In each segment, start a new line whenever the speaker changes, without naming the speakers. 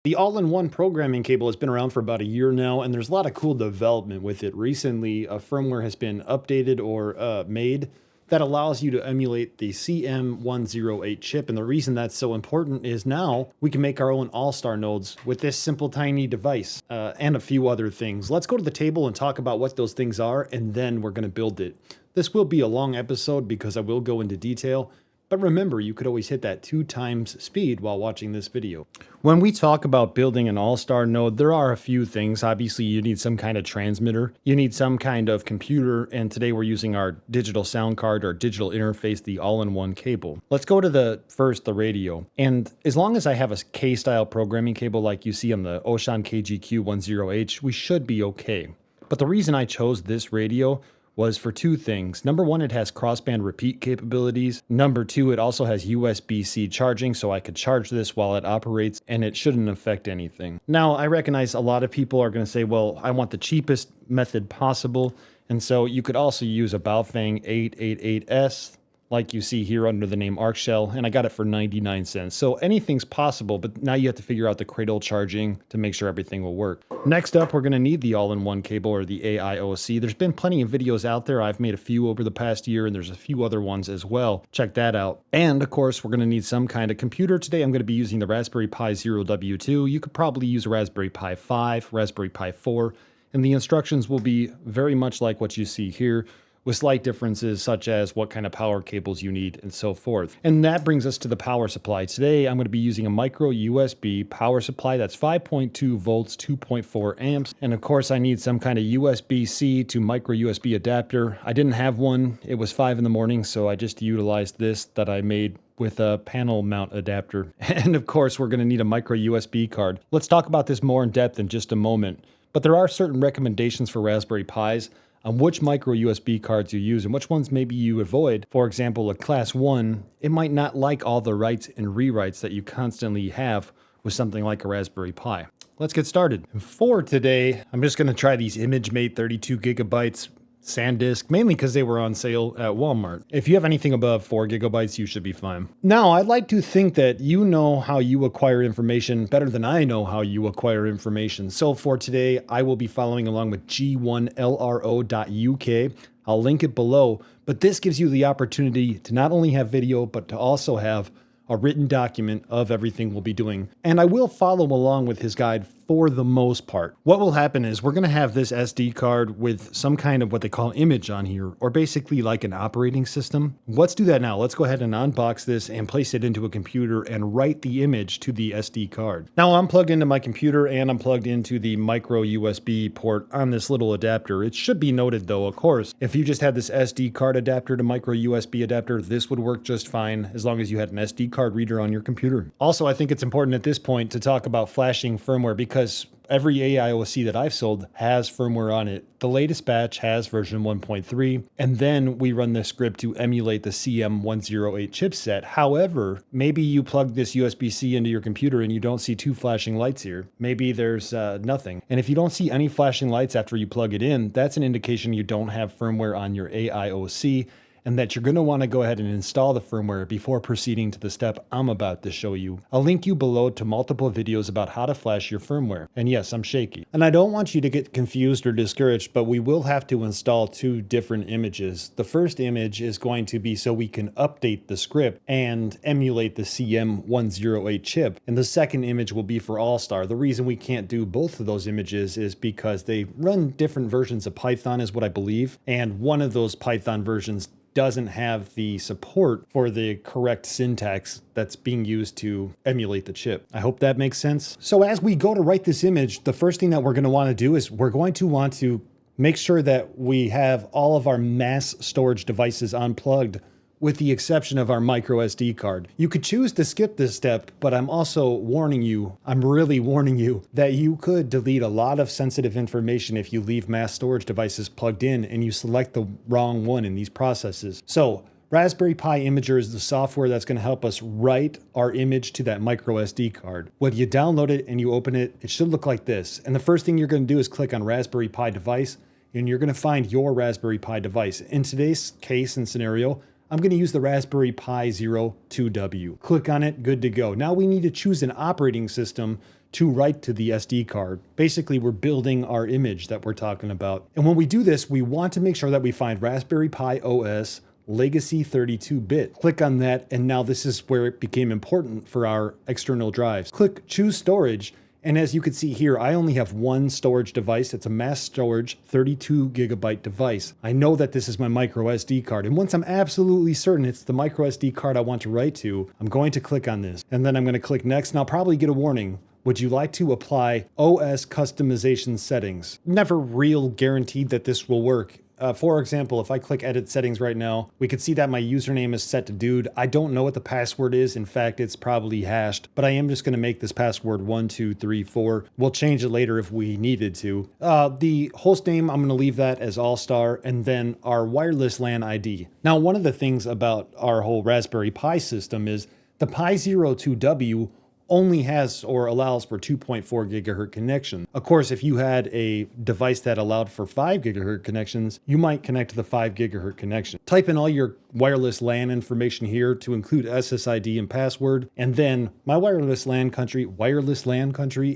The all-in-one programming cable has been around for about a year now, and there's a lot of cool development with it. Recently, a firmware has been updated or made that allows you to emulate the CM108 chip. And the reason that's so important is now we can make our own Allstar nodes with this simple tiny device and a few other things. Let's go to the table and talk about what those things are, and then we're going to build it. This will be a long episode because I will go into detail. But remember, you could always hit that 2 times speed while watching this video. When we talk about building an Allstar node, there are a few things. Obviously, you need some kind of transmitter. You need some kind of computer. And today we're using our digital sound card, or digital interface, the all-in-one cable. Let's go to the radio. And as long as I have a K-style programming cable like you see on the Oshan KGQ10H, we should be okay. But the reason I chose this radio was for 2 things. Number 1, it has crossband repeat capabilities. Number 2, it also has USB-C charging, so I could charge this while it operates, and it shouldn't affect anything. Now, I recognize a lot of people are going to say, well, I want the cheapest method possible, and so you could also use a Baofeng 888S, like you see here under the name ArcShell, and I got it for 99 cents. So anything's possible, but now you have to figure out the cradle charging to make sure everything will work. Next up, we're going to need the all-in-one cable, or the AIOC. There's been plenty of videos out there. I've made a few over the past year, and there's a few other ones as well. Check that out. And of course, we're going to need some kind of computer. Today, I'm going to be using the Raspberry Pi 0W2. You could probably use a Raspberry Pi 5, Raspberry Pi 4, and the instructions will be very much like what you see here, with slight differences such as what kind of power cables you need and so forth. And that brings us to the power supply. Today, I'm going to be using a micro USB power supply that's 5.2 volts, 2.4 amps. And of course, I need some kind of USB-C to micro USB adapter. I didn't have one. It was 5 in the morning, so I just utilized this that I made with a panel mount adapter. And of course, we're going to need a micro USB card. Let's talk about this more in depth in just a moment. But there are certain recommendations for Raspberry Pis on which micro USB cards you use and which ones maybe you avoid. For example, a class 1, it might not like all the writes and rewrites that you constantly have with something like a Raspberry Pi. Let's get started. For today, I'm just going to try these ImageMate 32 gigabytes SanDisk, mainly because they were on sale at Walmart. If you have anything above 4 gigabytes, you should be fine. Now, I'd like to think that you know how you acquire information better than I know how you acquire information. So for today, I will be following along with g1lro.uk. I'll link it below, but this gives you the opportunity to not only have video, but to also have a written document of everything we'll be doing. And I will follow along with his guide for the most part. What will happen is we're going to have this SD card with some kind of what they call image on here, or basically like an operating system. Let's do that now. Let's go ahead and unbox this and place it into a computer and write the image to the SD card. Now I'm plugged into my computer and I'm plugged into the micro USB port on this little adapter. It should be noted though, of course, if you just had this SD card adapter to micro USB adapter, this would work just fine as long as you had an SD card reader on your computer. Also, I think it's important at this point to talk about flashing firmware because every AIOC that I've sold has firmware on it. The latest batch has version 1.3, and then we run the script to emulate the CM108 chipset. However, maybe you plug this USB-C into your computer and you don't see 2 flashing lights here. Maybe there's nothing. And if you don't see any flashing lights after you plug it in, that's an indication you don't have firmware on your AIOC, and that you're going to want to go ahead and install the firmware before proceeding to the step I'm about to show you. I'll link you below to multiple videos about how to flash your firmware. And yes, I'm shaky. And I don't want you to get confused or discouraged, but we will have to install 2 different images. The first image is going to be so we can update the script and emulate the CM108 chip. And the second image will be for Allstar. The reason we can't do both of those images is because they run different versions of Python is what I believe. And one of those Python versions doesn't have the support for the correct syntax that's being used to emulate the chip. I hope that makes sense. So as we go to write this image, the first thing that we're going to want to do is we're going to want to make sure that we have all of our mass storage devices unplugged, with the exception of our micro SD card. You could choose to skip this step, but I'm also warning you, I'm really warning you, that you could delete a lot of sensitive information if you leave mass storage devices plugged in and you select the wrong one in these processes. So Raspberry Pi Imager is the software that's going to help us write our image to that micro SD card. When you download it and you open it, it should look like this. And the first thing you're going to do is click on Raspberry Pi device, and you're going to find your Raspberry Pi device. In today's case and scenario, I'm going to use the Raspberry Pi 2W. Click on it, good to go. Now we need to choose an operating system to write to the SD card. Basically, we're building our image that we're talking about. And when we do this, we want to make sure that we find Raspberry Pi OS Legacy 32-bit. Click on that, and now this is where it became important for our external drives. Click Choose Storage, and as you can see here, I only have one storage device. It's a mass storage 32 gigabyte device. I know that this is my micro SD card, and once I'm absolutely certain it's the micro SD card I want to write to, I'm going to click on this, and then I'm going to click Next, and I'll probably get a warning. Would you like to apply OS customization settings? Never real guaranteed that this will work. For example, if I click edit settings right now, we can see that my username is set to dude. I don't know what the password is. In fact, it's probably hashed, but I am just going to make this password 1234. We'll change it later if we needed to. The host name, I'm going to leave that as Allstar, and then our wireless LAN ID. Now, one of the things about our whole Raspberry Pi system is the Pi 02W only has or allows for 2.4 gigahertz connection. Of course, if you had a device that allowed for 5 gigahertz connections, you might connect to the 5 gigahertz connection. Type in all your wireless LAN information here to include SSID and password, and then my wireless LAN country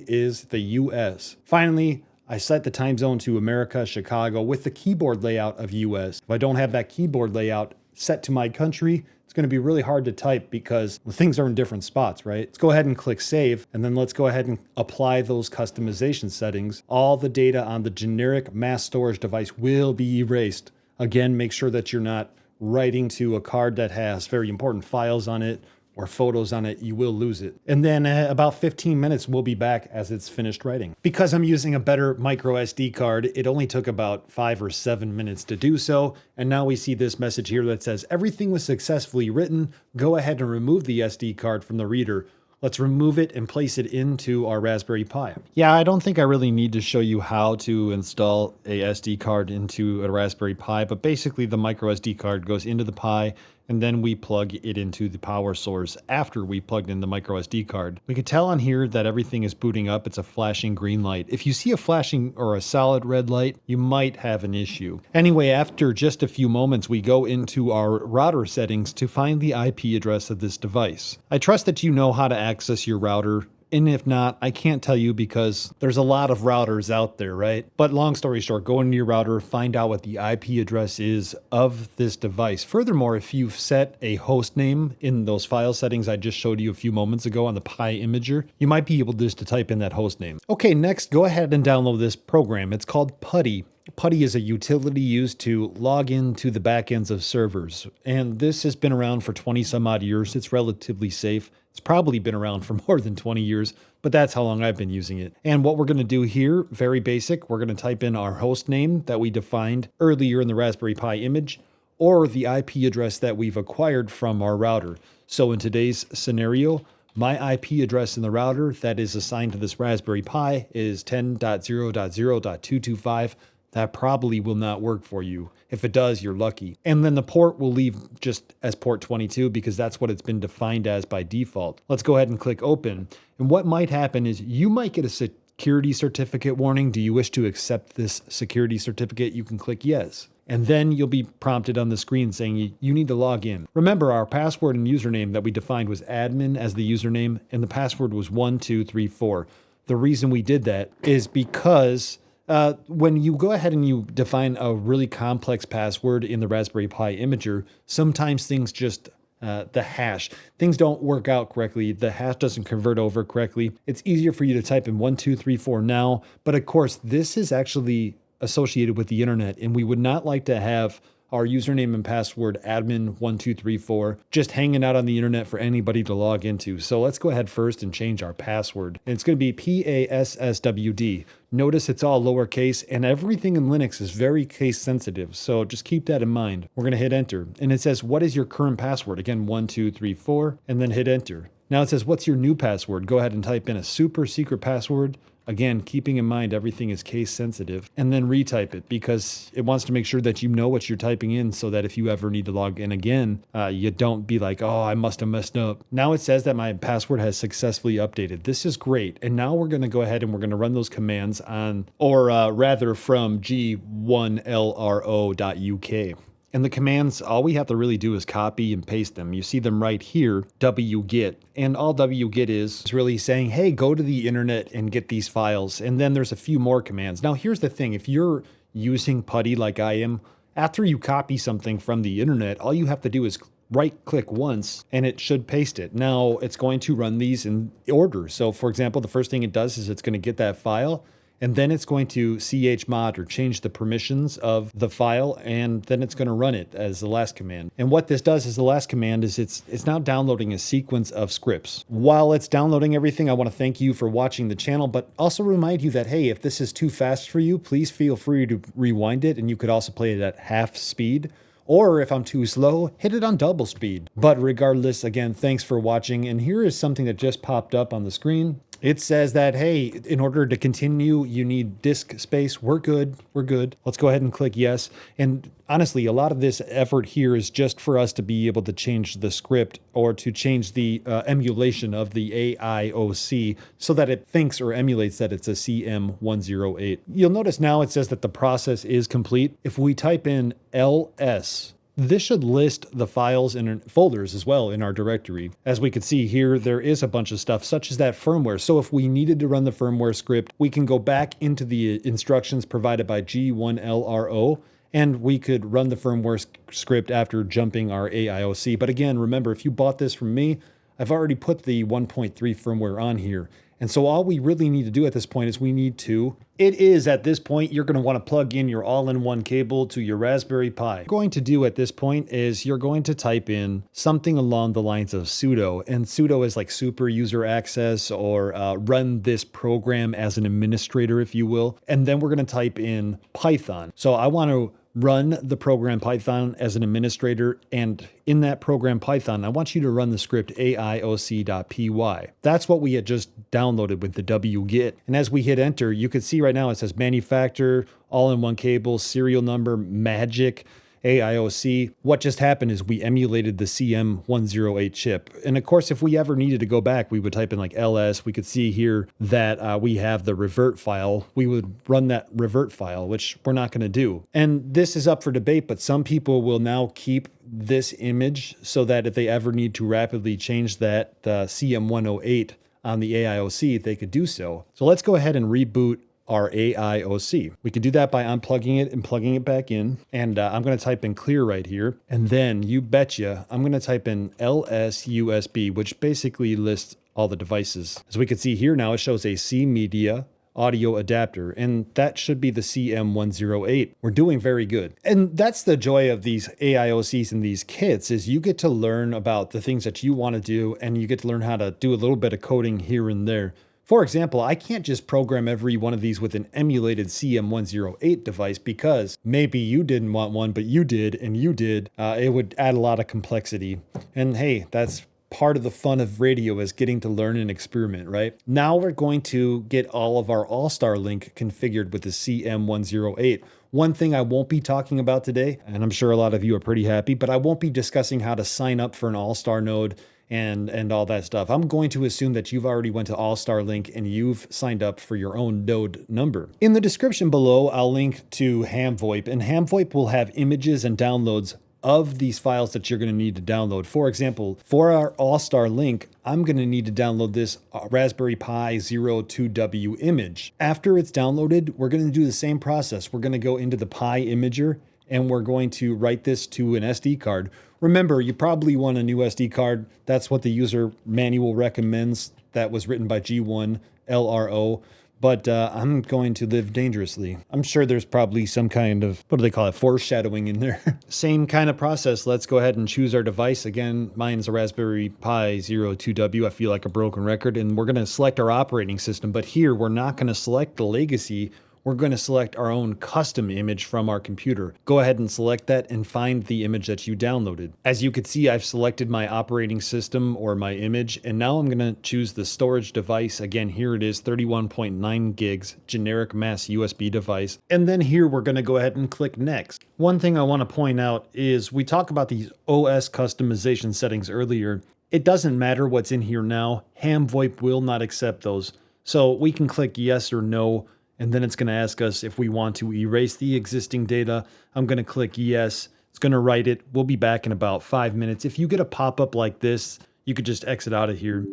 is the US. Finally, I set the time zone to America, Chicago, with the keyboard layout of US. If I don't have that keyboard layout set to my country, it's going to be really hard to type because things are in different spots, right? Let's go ahead and click save, and then let's go ahead and apply those customization settings. All the data on the generic mass storage device will be erased. Again, make sure that you're not writing to a card that has very important files on it or photos on it. You will lose it. And then about 15 minutes, we'll be back as it's finished writing. Because I'm using a better micro SD card, it only took about 5 or 7 minutes to do so. And now we see this message here that says, everything was successfully written. Go ahead and remove the SD card from the reader. Let's remove it and place it into our Raspberry Pi. Yeah, I don't think I really need to show you how to install a SD card into a Raspberry Pi, but basically the micro SD card goes into the Pi, and then we plug it into the power source after we plugged in the micro SD card. We can tell on here that everything is booting up. It's a flashing green light. If you see a flashing or a solid red light, you might have an issue. Anyway, after just a few moments, we go into our router settings to find the IP address of this device. I trust that you know how to access your router. And if not, I can't tell you because there's a lot of routers out there, right? But long story short, go into your router, find out what the IP address is of this device. Furthermore, if you've set a host name in those file settings I just showed you a few moments ago on the Pi Imager, you might be able just to type in that host name. Okay, next, go ahead and download this program. It's called Putty. Putty is a utility used to log into the backends of servers. And this has been around for 20 some odd years. It's relatively safe. It's probably been around for more than 20 years, but that's how long I've been using it. And what we're going to do here, very basic, we're going to type in our host name that we defined earlier in the Raspberry Pi image, or the IP address that we've acquired from our router. So in today's scenario, my IP address in the router that is assigned to this Raspberry Pi is 10.0.0.225. That probably will not work for you. If it does, you're lucky. And then the port will leave just as port 22 because that's what it's been defined as by default. Let's go ahead and click open. And what might happen is you might get a security certificate warning. Do you wish to accept this security certificate? You can click yes. And then you'll be prompted on the screen saying you need to log in. Remember, our password and username that we defined was admin as the username, and the password was 1234. The reason we did that is because when you go ahead and you define a really complex password in the Raspberry Pi Imager, sometimes things just, the hash, things don't work out correctly. The hash doesn't convert over correctly. It's easier for you to type in 1234 now, but of course, this is actually associated with the internet, and we would not like to have our username and password admin1234 just hanging out on the internet for anybody to log into. So let's go ahead first and change our password. And it's going to be PASSWD. Notice it's all lowercase, and everything in Linux is very case sensitive. So just keep that in mind. We're going to hit enter, and it says, what is your current password? Again, 1234, and then hit enter. Now it says, what's your new password? Go ahead and type in a super secret password. Again, keeping in mind everything is case sensitive, and then retype it because it wants to make sure that you know what you're typing in so that if you ever need to log in again, you don't be like, oh, I must have messed up. Now it says that my password has successfully updated. This is great. And now we're going to go ahead and we're going to run those commands on, or rather from g1lro.uk. And the commands, all we have to really do is copy and paste them. You see them right here, wget. And all wget is really saying, hey, go to the internet and get these files. And then there's a few more commands. Now, here's the thing. If you're using PuTTY like I am, after you copy something from the internet, all you have to do is right click once and it should paste it. Now it's going to run these in order. So for example, the first thing it does is it's going to get that file, and then it's going to chmod or change the permissions of the file, and then it's going to run it as the last command. And what this does is the last command is it's now downloading a sequence of scripts. While it's downloading everything, I want to thank you for watching the channel, but also remind you that, hey, if this is too fast for you, please feel free to rewind it, and you could also play it at half speed. Or if I'm too slow, hit it on double speed. But regardless, again, thanks for watching. And here is something that just popped up on the screen. It says that, hey, in order to continue, you need disk space. We're good. We're good. Let's go ahead and click yes. And honestly, a lot of this effort here is just for us to be able to change the script or to change the emulation of the AIOC so that it thinks or emulates that it's a CM108. You'll notice now it says that the process is complete. If we type in ls, this should list the files in folders as well in our directory. As we can see here, there is a bunch of stuff such as that firmware. So if we needed to run the firmware script, we can go back into the instructions provided by G1LRO, and we could run the firmware script after jumping our AIOC. But again, remember, if you bought this from me, I've already put the 1.3 firmware on here. And so all we really need to do at this point is at this point, you're going to want to plug in your all-in-one cable to your Raspberry Pi. What you're going to do at this point is you're going to type in something along the lines of sudo. And sudo is like super user access, or run this program as an administrator, if you will. And then we're going to type in Python. So I want to run the program Python as an administrator, and in that program Python, I want you to run the script aioc.py. That's what we had just downloaded with the wget. And as we hit enter, you can see right now it says manufacturer, all-in-one cable, serial number, magic, AIOC. What just happened is we emulated the CM108 chip. And of course, if we ever needed to go back, we would type in like ls. We could see here that we have the revert file. We would run that revert file, which we're not going to do. And this is up for debate, but some people will now keep this image so that if they ever need to rapidly change that CM108 on the AIOC, they could do so. So let's go ahead and reboot our AIOC. We can do that by unplugging it and plugging it back in. And I'm going to type in clear right here. And then you betcha, I'm going to type in LSUSB, which basically lists all the devices. As we can see here now, it shows a C media audio adapter, and that should be the CM108. We're doing very good. And that's the joy of these AIOCs and these kits, is you get to learn about the things that you want to do, and you get to learn how to do a little bit of coding here and there. For example, I can't just program every one of these with an emulated CM108 device, because maybe you didn't want one, but you did, and you did. It would add a lot of complexity. And hey, that's part of the fun of radio, is getting to learn and experiment, right? Now we're going to get all of our AllstarLink configured with the CM108. One thing I won't be talking about today, and I'm sure a lot of you are pretty happy, but I won't be discussing how to sign up for an Allstar node and all that stuff. I'm going to assume that you've already went to AllstarLink and you've signed up for your own node number. In the description below, I'll link to Hamvoip, and Hamvoip will have images and downloads of these files that you're going to need to download. For example, for our AllstarLink, I'm going to need to download this Raspberry Pi 02W image. After it's downloaded, we're going to do the same process. We're going to go into the Pi Imager, and we're going to write this to an SD card. Remember, you probably want a new SD card. That's what the user manual recommends. That was written by G1LRO. But I'm going to live dangerously. I'm sure there's probably some kind of, what do they call it, foreshadowing in there. Same kind of process. Let's go ahead and choose our device. Again, mine's a Raspberry Pi 02W. I feel like a broken record. And we're going to select our operating system. But here, we're not going to select the legacy. We're going to select our own custom image from our computer. Go ahead and select that and find the image that you downloaded. As you can see, I've selected my operating system or my image, and now I'm going to choose the storage device. Again, here it is, 31.9 gigs, generic mass USB device. And then here we're going to go ahead and click next. One thing I want to point out is we talked about these OS customization settings earlier. It doesn't matter what's in here now. Hamvoip will not accept those. So we can click yes or no, and then it's going to ask us if we want to erase the existing data. I'm going to click yes. It's going to write it. We'll be back in about 5 minutes. If you get a pop-up like this, you could just exit out of here.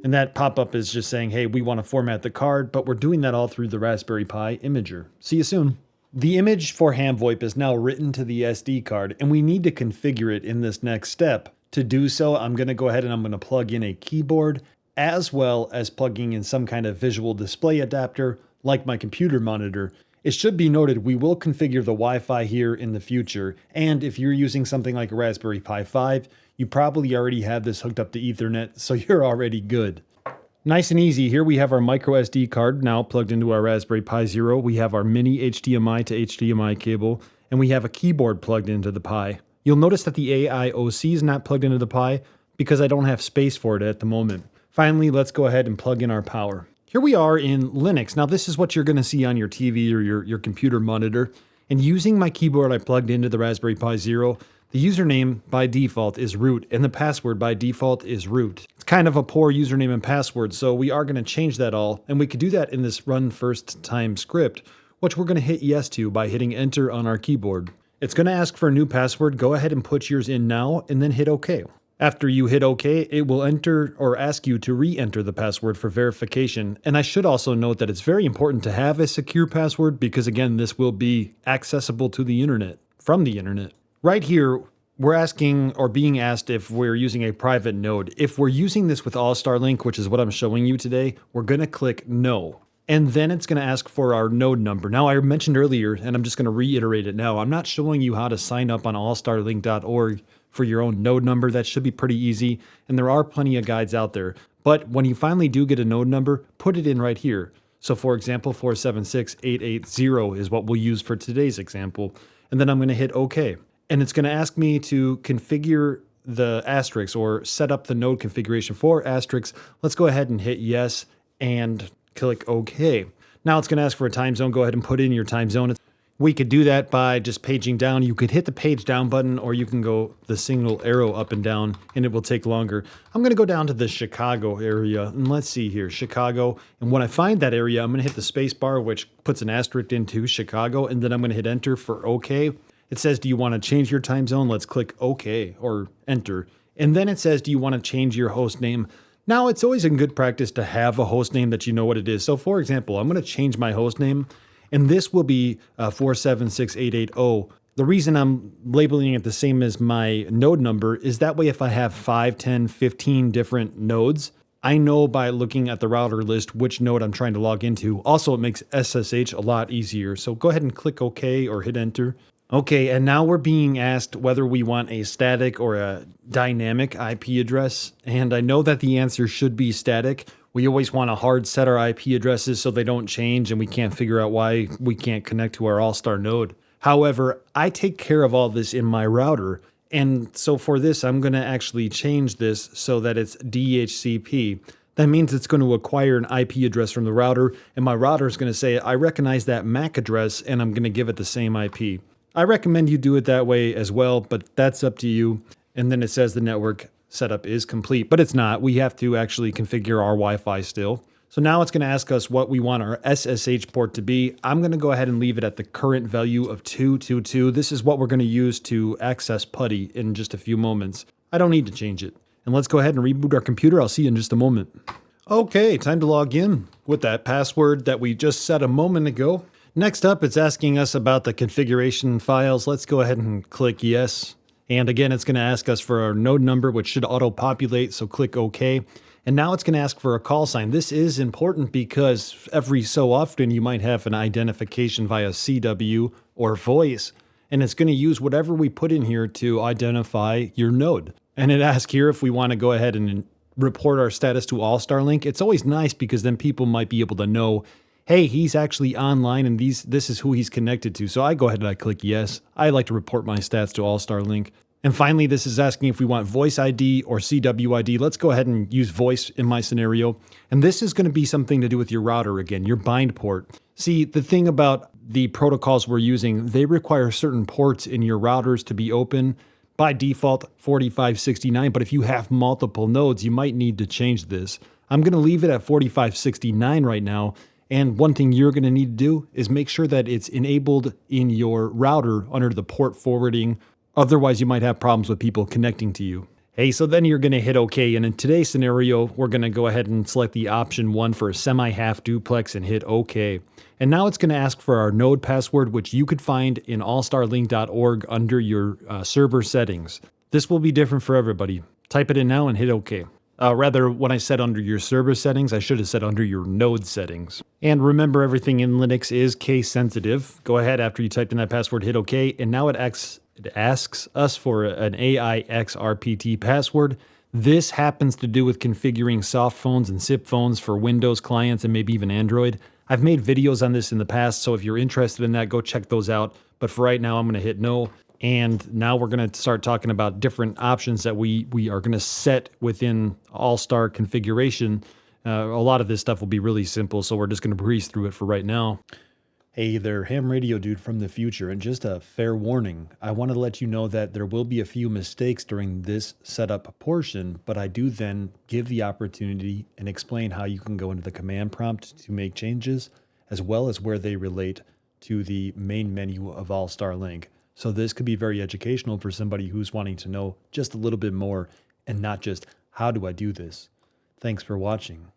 And that pop-up is just saying, hey, we want to format the card, but we're doing that all through the Raspberry Pi imager. See you soon. The image for Hamvoip is now written to the SD card, and we need to configure it in this next step. To do so, I'm going to go ahead and I'm going to plug in a keyboard, as well as plugging in some kind of visual display adapter, like my computer monitor. It should be noted we will configure the Wi-Fi here in the future, and if you're using something like a Raspberry Pi 5, you probably already have this hooked up to Ethernet, so you're already good. Nice and easy. Here we have our micro SD card now plugged into our Raspberry Pi Zero. We have our mini HDMI to HDMI cable, and we have a keyboard plugged into the Pi. You'll notice that the AIOC is not plugged into the Pi because I don't have space for it at the moment. Finally, let's go ahead and plug in our power. Here we are in Linux. Now this is what you're going to see on your TV or your computer monitor. And using my keyboard I plugged into the Raspberry Pi Zero, the username by default is root and the password by default is root. It's kind of a poor username and password, so we are going to change that all. And we could do that in this run first time script, which we're going to hit yes to by hitting enter on our keyboard. It's going to ask for a new password. Go ahead and put yours in now and then hit OK. After you hit OK, it will enter or ask you to re-enter the password for verification. And I should also note that it's very important to have a secure password because, again, this will be accessible to the internet, from the internet. Right here, we're asking or being asked if we're using a private node. If we're using this with AllstarLink, which is what I'm showing you today, we're going to click no. And then it's going to ask for our node number. Now, I mentioned earlier, and I'm just going to reiterate it now, I'm not showing you how to sign up on allstarlink.org for your own node number. That should be pretty easy, and there are plenty of guides out there. But when you finally do get a node number, put it in right here. So for example, 476880 is what we'll use for today's example. And then I'm going to hit OK. And it's going to ask me to configure the asterisk or set up the node configuration for asterisk. Let's go ahead and hit yes and click OK. Now it's going to ask for a time zone. Go ahead and put in your time zone. We could do that by just paging down. You could hit the page down button, or you can go the single arrow up and down, and it will take longer. I'm going to go down to the Chicago area, and let's see here, Chicago. And when I find that area, I'm going to hit the space bar, which puts an asterisk into Chicago, and then I'm going to hit enter for OK. It says, do you want to change your time zone? Let's click OK or enter. And then it says, do you want to change your host name? Now, it's always in good practice to have a host name that you know what it is. So for example, I'm going to change my host name, and this will be 476880. The reason I'm labeling it the same as my node number is that way if I have 5, 10, 15 different nodes, I know by looking at the router list which node I'm trying to log into. Also, it makes SSH a lot easier. So go ahead and click OK or hit enter. Okay, and now we're being asked whether we want a static or a dynamic IP address. And I know that the answer should be static. We always want to hard set our IP addresses so they don't change and we can't figure out why we can't connect to our Allstar node. However, I take care of all this in my router. And so for this, I'm going to actually change this so that it's DHCP. That means it's going to acquire an IP address from the router, and my router is going to say, I recognize that MAC address, and I'm going to give it the same IP. I recommend you do it that way as well, but that's up to you. And then it says the network setup is complete, but it's not. We have to actually configure our Wi-Fi still. So now it's going to ask us what we want our SSH port to be. I'm going to go ahead and leave it at the current value of 222. This is what we're going to use to access PuTTY in just a few moments. I don't need to change it. And let's go ahead and reboot our computer. I'll see you in just a moment. Okay, time to log in with that password that we just set a moment ago. Next up, it's asking us about the configuration files. Let's go ahead and click yes. And again, it's going to ask us for our node number, which should auto-populate, so click OK. And now it's going to ask for a call sign. This is important because every so often you might have an identification via CW or voice, and it's going to use whatever we put in here to identify your node. And it asks here if we want to go ahead and report our status to AllstarLink. It's always nice because then people might be able to know, hey, he's actually online and this is who he's connected to. So I go ahead and I click yes. I like to report my stats to AllstarLink. And finally, this is asking if we want voice ID or CW ID. Let's go ahead and use voice in my scenario. And this is going to be something to do with your router again, your bind port. See, the thing about the protocols we're using, they require certain ports in your routers to be open. By default, 4569, but if you have multiple nodes, you might need to change this. I'm going to leave it at 4569 right now. And one thing you're going to need to do is make sure that it's enabled in your router under the port forwarding Otherwise, you might have problems with people connecting to you. Hey, so then you're going to hit OK. And in today's scenario, we're going to go ahead and select the option 1 for a semi-half duplex and hit OK. And now it's going to ask for our node password, which you could find in allstarlink.org under your server settings. This will be different for everybody. Type it in now and hit OK. Rather, when I said under your server settings, I should have said under your node settings. And remember, everything in Linux is case sensitive. Go ahead after you typed in that password, hit OK, and now it asks us for an AIXRPT password. This happens to do with configuring soft phones and SIP phones for Windows clients and maybe even Android. I've made videos on this in the past, so if you're interested in that, go check those out. But for right now, I'm going to hit no. And now we're going to start talking about different options that we are going to set within Allstar configuration. A lot of this stuff will be really simple, so we're just going to breeze through it for right now. Hey there, ham radio dude from the future, and just a fair warning. I want to let you know that there will be a few mistakes during this setup portion, but I do then give the opportunity and explain how you can go into the command prompt to make changes, as well as where they relate to the main menu of AllstarLink. So this could be very educational for somebody who's wanting to know just a little bit more and not just, how do I do this? Thanks for watching.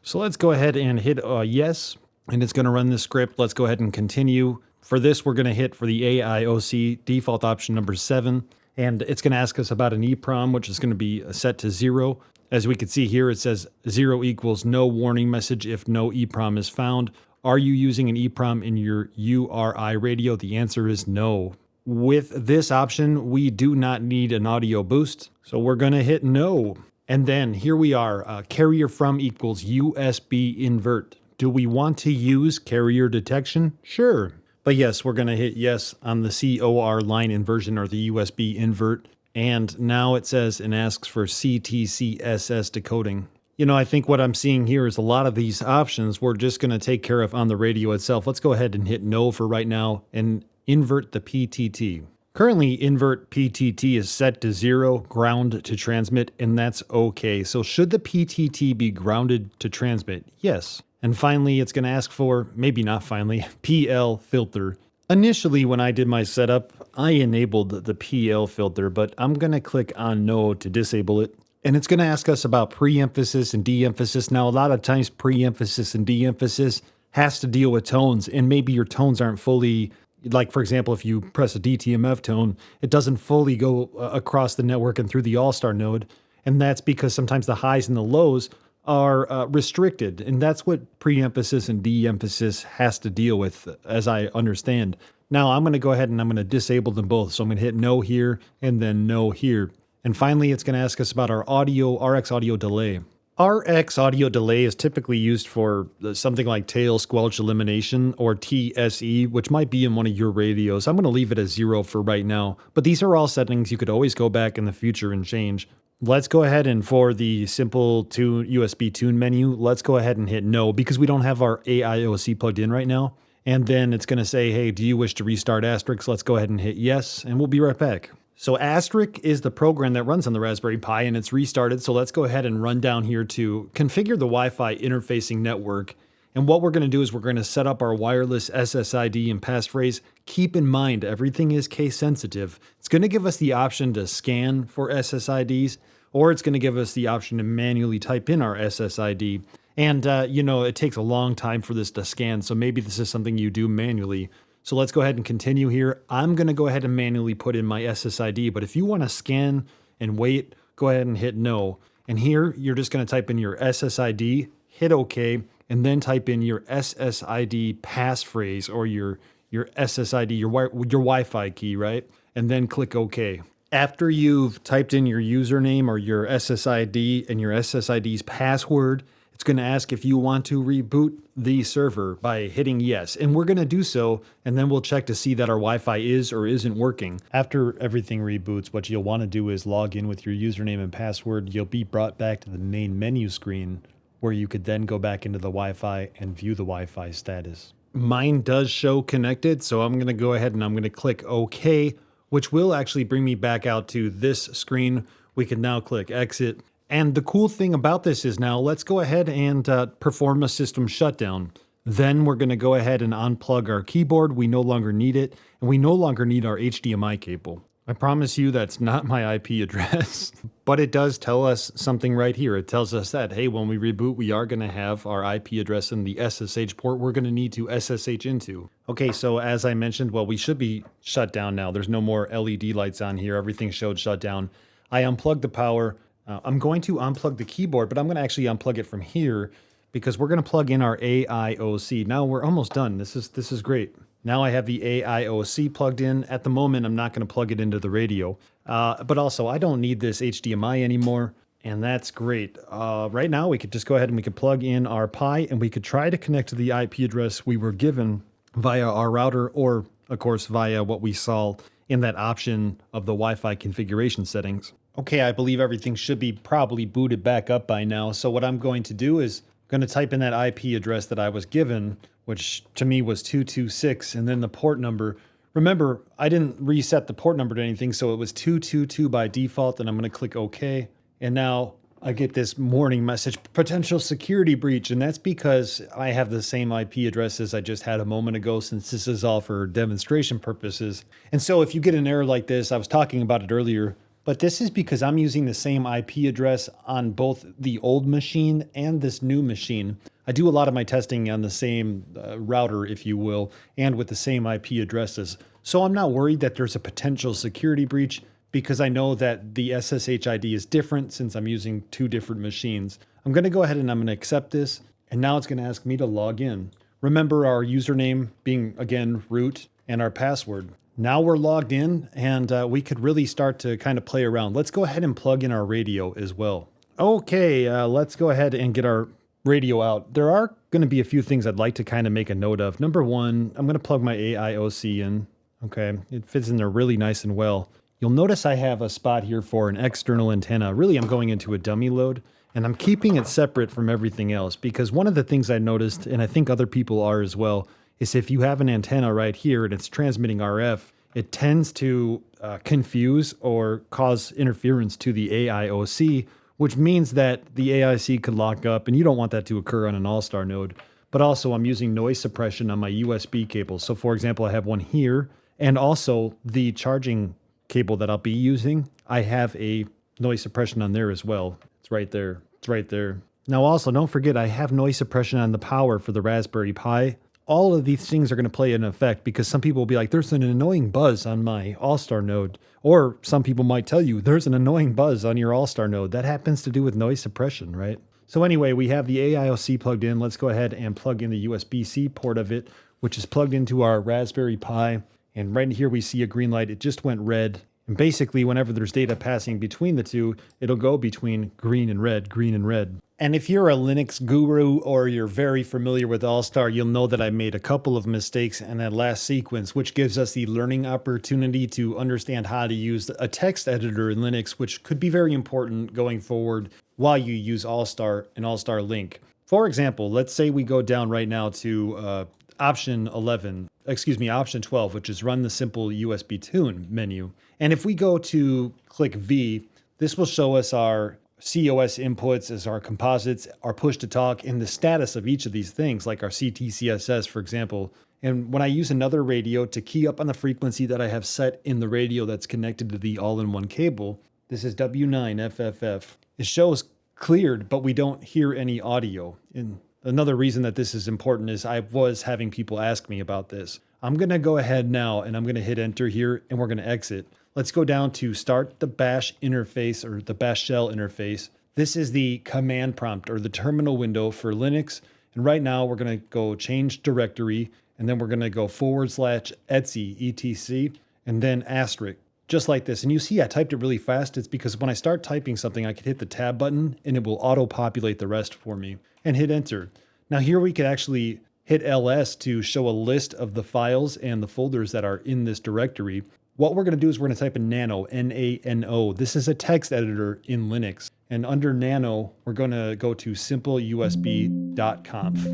So let's go ahead and hit yes, and it's going to run this script. Let's go ahead and continue. For this, we're going to hit for the AIOC default option number 7, and it's going to ask us about an EEPROM, which is going to be set to 0. As we can see here, it says 0 equals no warning message if no EEPROM is found. Are you using an EEPROM in your URI radio? The answer is no. With this option, we do not need an audio boost, so we're going to hit no. And then here we are, carrier from equals USB invert. Do we want to use carrier detection? Sure. But yes, we're going to hit yes on the COR line inversion or the USB invert. And now it says and asks for CTCSS decoding. You know, I think what I'm seeing here is a lot of these options we're just going to take care of on the radio itself. Let's go ahead and hit no for right now and invert the PTT. Currently, invert PTT is set to 0, ground to transmit, and that's okay. So should the PTT be grounded to transmit? Yes. And finally, it's going to ask for, maybe not finally, PL filter. Initially, when I did my setup, I enabled the PL filter, but I'm going to click on no to disable it. And it's going to ask us about pre-emphasis and de-emphasis. Now, a lot of times pre-emphasis and de-emphasis has to deal with tones, and maybe your tones aren't fully, like for example, if you press a DTMF tone, it doesn't fully go across the network and through the Allstar node. And that's because sometimes the highs and the lows are restricted. And that's what pre-emphasis and de-emphasis has to deal with, as I understand. Now, I'm going to go ahead and I'm going to disable them both. So I'm going to hit no here and then no here. And finally, it's going to ask us about our RX audio delay. RX audio delay is typically used for something like tail squelch elimination or TSE, which might be in one of your radios. I'm going to leave it as 0 for right now, but these are all settings you could always go back in the future and change. Let's go ahead and for the simple USB tune menu, let's go ahead and hit no because we don't have our AIOC plugged in right now. And then it's going to say, hey, do you wish to restart Asterisk? Let's go ahead and hit yes, and we'll be right back. So Asterisk is the program that runs on the Raspberry Pi and it's restarted. So let's go ahead and run down here to configure the Wi-Fi interfacing network. And what we're going to do is we're going to set up our wireless SSID and passphrase. Keep in mind, everything is case sensitive. It's going to give us the option to scan for SSIDs, or it's going to give us the option to manually type in our SSID. And, you know, it takes a long time for this to scan. So maybe this is something you do manually. So let's go ahead and continue here. I'm going to go ahead and manually put in my SSID, but if you want to scan and wait, go ahead and hit no. And here, you're just going to type in your SSID, hit OK, and then type in your SSID passphrase or your SSID, your Wi-Fi key, right? And then click OK. After you've typed in your username or your SSID and your SSID's password, it's going to ask if you want to reboot the server by hitting yes. And we're going to do so, and then we'll check to see that our Wi-Fi is or isn't working. After everything reboots, what you'll want to do is log in with your username and password. You'll be brought back to the main menu screen where you could then go back into the Wi-Fi and view the Wi-Fi status. Mine does show connected, so I'm going to go ahead and I'm going to click OK, which will actually bring me back out to this screen. We can now click exit. And the cool thing about this is now let's go ahead and perform a system shutdown. Then we're going to go ahead and unplug our keyboard. We no longer need it, and we no longer need our HDMI cable. I promise you that's not my IP address, but it does tell us something right here. It tells us that, hey, when we reboot, we are going to have our IP address in the SSH port we're going to need to SSH into. Okay, so as I mentioned, well, we should be shut down now. There's no more LED lights on here. Everything showed shut down. I unplugged the power. I'm going to unplug the keyboard, but I'm going to actually unplug it from here because we're going to plug in our AIOC. Now we're almost done. This is great. Now I have the AIOC plugged in. At the moment, I'm not going to plug it into the radio. But also, I don't need this HDMI anymore, and that's great. Right now, we could just go ahead and we could plug in our Pi, and we could try to connect to the IP address we were given via our router, or, of course, via what we saw in that option of the Wi-Fi configuration settings. Okay, I believe everything should be probably booted back up by now. So what I'm going to do is I'm going to type in that IP address that I was given, which to me was 226, and then the port number. Remember, I didn't reset the port number to anything, so it was 222 by default, and I'm going to click OK. And now I get this warning message, potential security breach, and that's because I have the same IP address as I just had a moment ago, since this is all for demonstration purposes. And so if you get an error like this, I was talking about it earlier, but this is because I'm using the same IP address on both the old machine and this new machine. I do a lot of my testing on the same router, if you will, and with the same IP addresses. So I'm not worried that there's a potential security breach because I know that the SSH ID is different since I'm using two different machines. I'm going to go ahead and I'm going to accept this. And now it's going to ask me to log in. Remember our username being, again, root, and our password. Now we're logged in, and we could really start to kind of play around. Let's go ahead and plug in our radio as well. Okay, let's go ahead and get our radio out. There are going to be a few things I'd like to kind of make a note of. Number one, I'm going to plug my AIOC in. Okay, it fits in there really nice and well. You'll notice I have a spot here for an external antenna. Really, I'm going into a dummy load, and I'm keeping it separate from everything else because one of the things I noticed, and I think other people are as well, is if you have an antenna right here and it's transmitting RF, it tends to confuse or cause interference to the AIOC, which means that the AIC could lock up, and you don't want that to occur on an Allstar node. But also, I'm using noise suppression on my USB cables. So for example, I have one here, and also the charging cable that I'll be using, I have a noise suppression on there as well. It's right there. It's right there. Now also, don't forget, I have noise suppression on the power for the Raspberry Pi. All of these things are going to play an effect because some people will be like, there's an annoying buzz on my Allstar node. Or some people might tell you, there's an annoying buzz on your Allstar node. That happens to do with noise suppression, right? So anyway, we have the AIOC plugged in. Let's go ahead and plug in the USB-C port of it, which is plugged into our Raspberry Pi. And right here we see a green light. It just went red. And basically, whenever there's data passing between the two, it'll go between green and red, green and red. And if you're a Linux guru or you're very familiar with Allstar, you'll know that I made a couple of mistakes in that last sequence, which gives us the learning opportunity to understand how to use a text editor in Linux, which could be very important going forward while you use Allstar and AllstarLink. For example, let's say we go down right now to option 12, which is run the simple USB tune menu. And if we go to click V, this will show us our COS inputs as our composites, our push to talk, and the status of each of these things, like our CTCSS, for example. And when I use another radio to key up on the frequency that I have set in the radio that's connected to the all-in-one cable, this is W9FFF. It shows cleared, but we don't hear any audio. And another reason that this is important is I was having people ask me about this. I'm going to go ahead now and I'm going to hit enter here and we're going to exit. Let's go down to start the bash interface or the bash shell interface. This is the command prompt or the terminal window for Linux. And right now we're going to go change directory and then we're going to go /etc, etc, and then asterisk, just like this. And you see I typed it really fast. It's because when I start typing something, I can hit the tab button and it will auto-populate the rest for me and hit enter. Now here we could actually hit ls to show a list of the files and the folders that are in this directory. What we're going to do is we're going to type in nano, N-A-N-O. This is a text editor in Linux. And under nano, we're going to go to simpleusb.conf.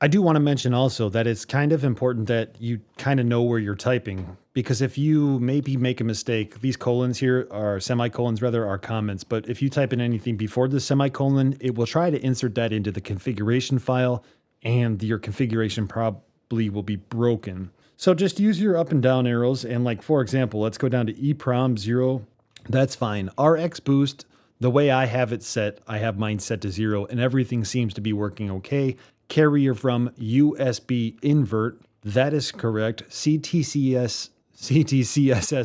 I do want to mention also that it's kind of important that you kind of know where you're typing, because if you maybe make a mistake, these colons here are semicolons rather are comments, but if you type in anything before the semicolon, it will try to insert that into the configuration file, and your configuration probably will be broken. So just use your up and down arrows. And like, for example, let's go down to EEPROM 0. That's fine. RX boost, the way I have it set, I have mine set to 0 and everything seems to be working okay. Carrier from USB invert, that is correct. CTCSS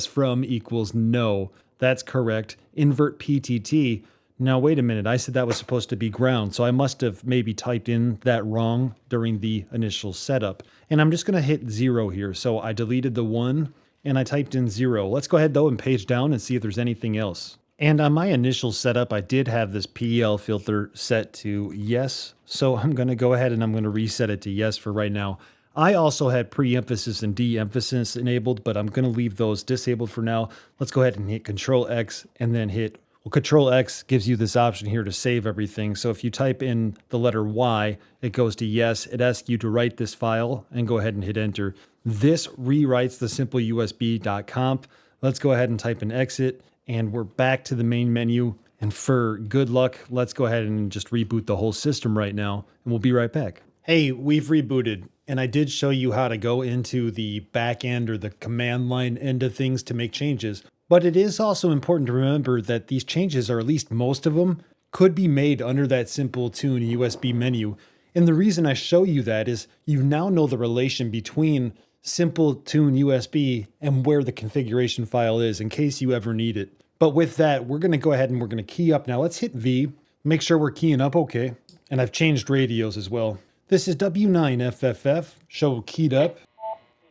from equals no, that's correct. Invert PTT. Now, wait a minute, I said that was supposed to be ground, so I must have maybe typed in that wrong during the initial setup. And I'm just gonna hit 0 here. So I deleted the 1 and I typed in 0. Let's go ahead though and page down and see if there's anything else. And on my initial setup, I did have this PL filter set to yes. So I'm gonna go ahead and I'm gonna reset it to yes for right now. I also had pre-emphasis and de-emphasis enabled, but I'm gonna leave those disabled for now. Let's go ahead and hit Control X and then hit, well, Control X gives you this option here to save everything. So if you type in the letter Y, it goes to yes. It asks you to write this file and go ahead and hit enter. This rewrites the simpleusb.conf. Let's go ahead and type in exit and we're back to the main menu. And for good luck, let's go ahead and just reboot the whole system right now and we'll be right back. Hey, we've rebooted and I did show you how to go into the back end or the command line end of things to make changes. But it is also important to remember that these changes, or at least most of them, could be made under that simple tune USB menu. And the reason I show you that is you now know the relation between simple tune USB and where the configuration file is in case you ever need it. But with that, we're going to go ahead and we're going to key up now. Let's hit V, make sure we're keying up okay. And I've changed radios as well. This is W9FFF, show keyed up.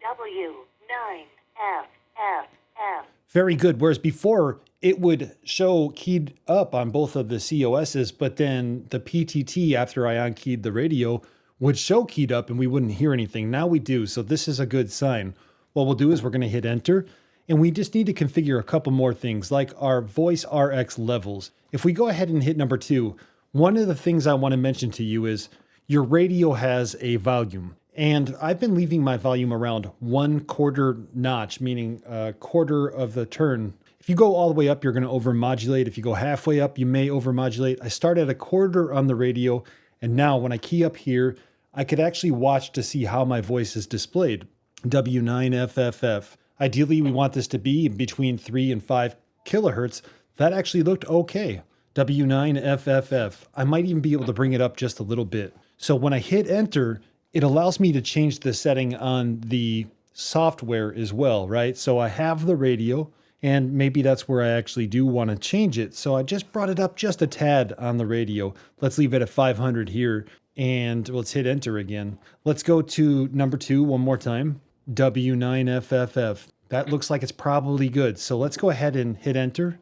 W9FFF.
Very good. Whereas before it would show keyed up on both of the COSs, but then the PTT after I unkeyed the radio would show keyed up and we wouldn't hear anything. Now we do. So this is a good sign. What we'll do is we're going to hit enter and we just need to configure a couple more things like our voice RX levels. If we go ahead and hit number 2, one of the things I want to mention to you is your radio has a volume. And I've been leaving my volume around 1/4 notch, meaning a quarter of the turn. If you go all the way up, you're going to overmodulate. If you go halfway up, you may overmodulate. I start at 1/4 on the radio. And now when I key up here, I could actually watch to see how my voice is displayed. W9FFF. Ideally, we want this to be between 3 and 5 kilohertz. That actually looked okay. W9FFF. I might even be able to bring it up just a little bit. So when I hit enter, it allows me to change the setting on the software as well, right? So I have the radio and maybe that's where I actually do want to change it. So I just brought it up just a tad on the radio. Let's leave it at 500 here and let's hit enter again. Let's go to number 2 one more time. W9FFF. That looks like it's probably good. So let's go ahead and hit enter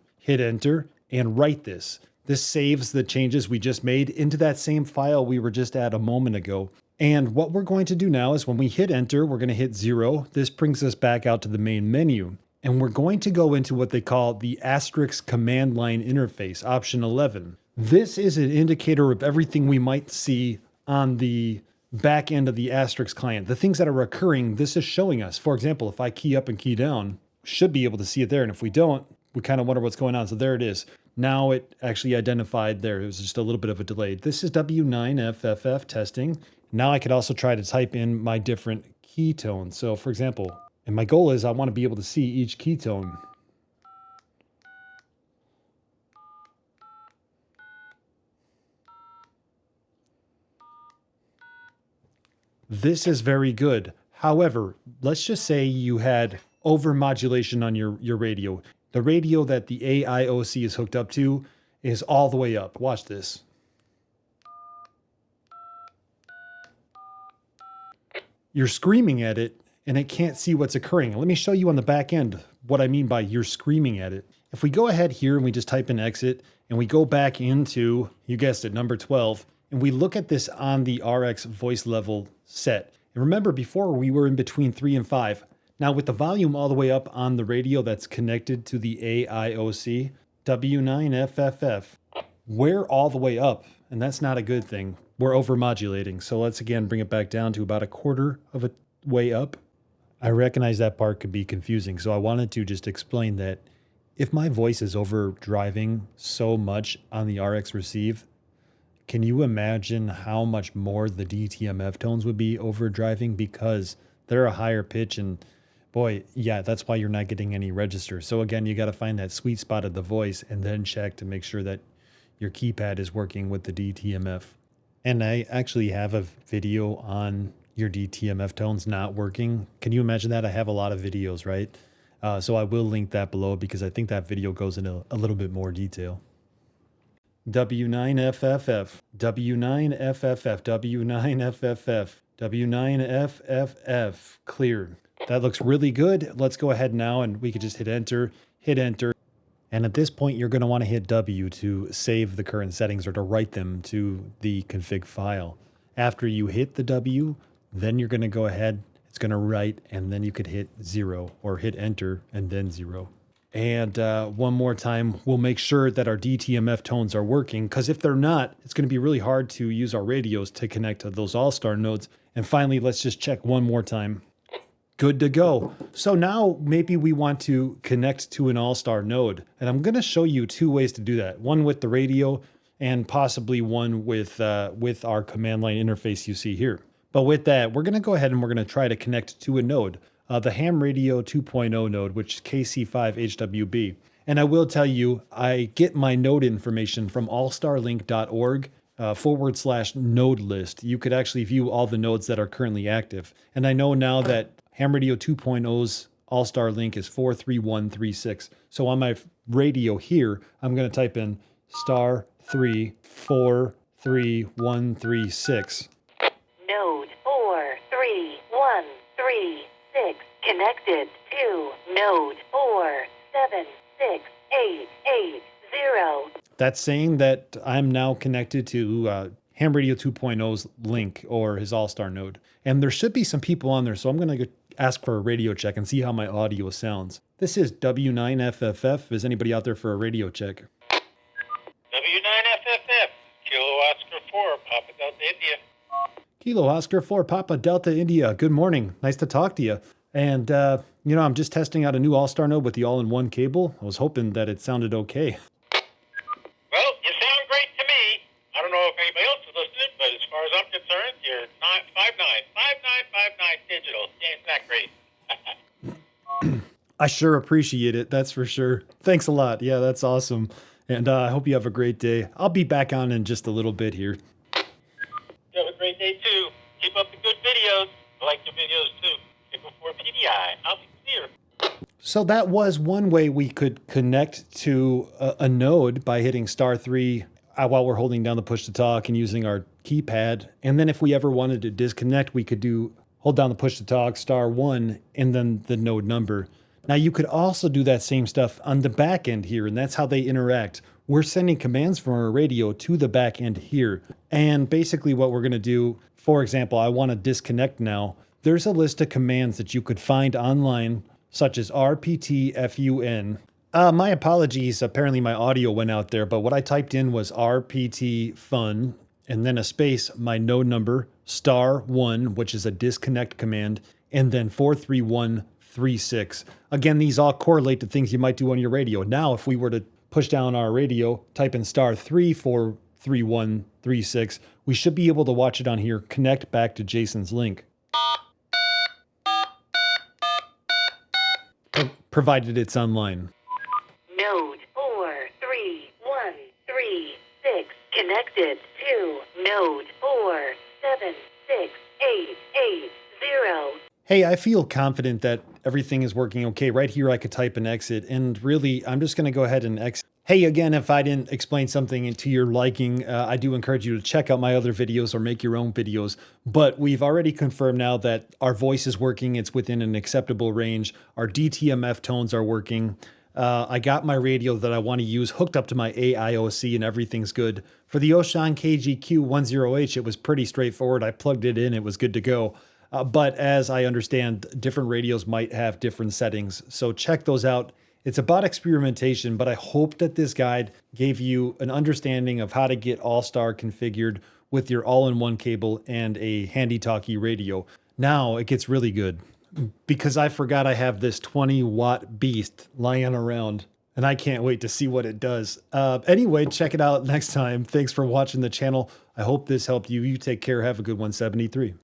and write this. This saves the changes we just made into that same file we were just at a moment ago. And what we're going to do now is when we hit enter, we're going to hit 0. This brings us back out to the main menu. And we're going to go into what they call the asterisk command line interface, option 11. This is an indicator of everything we might see on the back end of the asterisk client. The things that are occurring, this is showing us. For example, if I key up and key down, we should be able to see it there. And if we don't, we kind of wonder what's going on. So there it is. Now it actually identified there. It was just a little bit of a delay. This is W9FFF testing. Now I could also try to type in my different keytones. So for example, and my goal is I want to be able to see each ketone. This is very good. However, let's just say you had overmodulation on your radio. The radio that the AIOC is hooked up to is all the way up. Watch this. You're screaming at it and it can't see what's occurring. Let me show you on the back end what I mean by you're screaming at it. If we go ahead here and we just type in exit and we go back into, you guessed it, number 12, and we look at this on the RX voice level set. And remember before we were in between 3 and 5. Now with the volume all the way up on the radio that's connected to the AIOC, W9FFF, we're all the way up and that's not a good thing. We're overmodulating. So let's again bring it back down to about 1/4 of a way up. I recognize that part could be confusing. So I wanted to just explain that if my voice is overdriving so much on the RX receive, Can you imagine how much more the DTMF tones would be overdriving because they're a higher pitch? And boy, yeah, that's why you're not getting any register. So again, you got to find that sweet spot of the voice and then check to make sure that your keypad is working with the DTMF. And I actually have a video on your DTMF tones not working. Can you imagine that? I have a lot of videos, right? So I will link that below because I think that video goes into a little bit more detail. W9FFF, W9FFF, W9FFF, W9FFF, cleared. That looks really good. Let's go ahead now and we could just hit enter. And at this point, you're going to want to hit W to save the current settings or to write them to the config file. After you hit the W, then you're going to go ahead, it's going to write, and then you could hit 0 or hit enter and then 0. And one more time, we'll make sure that our DTMF tones are working, because if they're not, it's going to be really hard to use our radios to connect to those Allstar nodes. And finally, let's just check one more time. Good to go. So now maybe we want to connect to an Allstar node. And I'm going to show you two ways to do that. One with the radio and possibly one with our command line interface you see here. But with that, we're going to go ahead and we're going to try to connect to a node. The Ham Radio 2.0 node, which is KC5HWB. And I will tell you, I get my node information from allstarlink.org /node list. You could actually view all the nodes that are currently active. And I know now that Ham Radio 2.0's AllstarLink is 43136. So on my radio here, I'm going to type in *3 43136.
Node 43136 connected to node 476880.
That's saying that I'm now connected to Ham Radio 2.0's link or his Allstar node. And there should be some people on there, so I'm going to ask for a radio check and see how my audio sounds. This is W9FFF. Is anybody out there for a radio check?
W9FFF, Kilo Oscar 4, Papa Delta India.
Kilo Oscar 4, Papa Delta India. Good morning. Nice to talk to you. And, I'm just testing out a new Allstar node with the all-in-one cable. I was hoping that it sounded okay.
Well, you sound great to me. I don't know if anybody else is listening, but as far as I'm concerned, you're 5959 digital. Isn't that great?
I sure appreciate it. That's for sure. Thanks a lot. Yeah, that's awesome. And I hope you have a great day. I'll be back on in just a little bit here.
You have a great day, too. Keep up the good videos. I like your videos, too. Pick before PDI. I'll be clear.
So that was one way we could connect to a node by hitting *3 while we're holding down the push to talk and using our keypad. And then if we ever wanted to disconnect, we could hold down the push to talk, *1, and then the node number. Now you could also do that same stuff on the back end here, and that's how they interact. We're sending commands from our radio to the back end here. And basically what we're going to do, for example, I want to disconnect now. There's a list of commands that you could find online, such as rptfun. My apologies, apparently my audio went out there, but what I typed in was rptfun, and then a space, my node number, *1, which is a disconnect command, and then 43136. Again, these all correlate to things you might do on your radio. Now, if we were to push down our radio, type in *3 43136, we should be able to watch it on here, connect back to Jason's link. Provided it's online.
Node 43136 connected to node 476880.
Hey, I feel confident that everything is working okay. Right here, I could type an exit, and really, I'm just going to go ahead and exit. Hey, again, if I didn't explain something to your liking, I do encourage you to check out my other videos or make your own videos. But we've already confirmed now that our voice is working. It's within an acceptable range. Our DTMF tones are working. I got my radio that I want to use hooked up to my AIOC, and everything's good. For the Ocean KGQ10H, it was pretty straightforward. I plugged it in. It was good to go. But as I understand, different radios might have different settings. So check those out. It's about experimentation, but I hope that this guide gave you an understanding of how to get Allstar configured with your all-in-one cable and a handy-talkie radio. Now it gets really good because I forgot I have this 20-watt beast lying around. And I can't wait to see what it does. Anyway, check it out next time. Thanks for watching the channel. I hope this helped you. You take care. Have a good one, 73.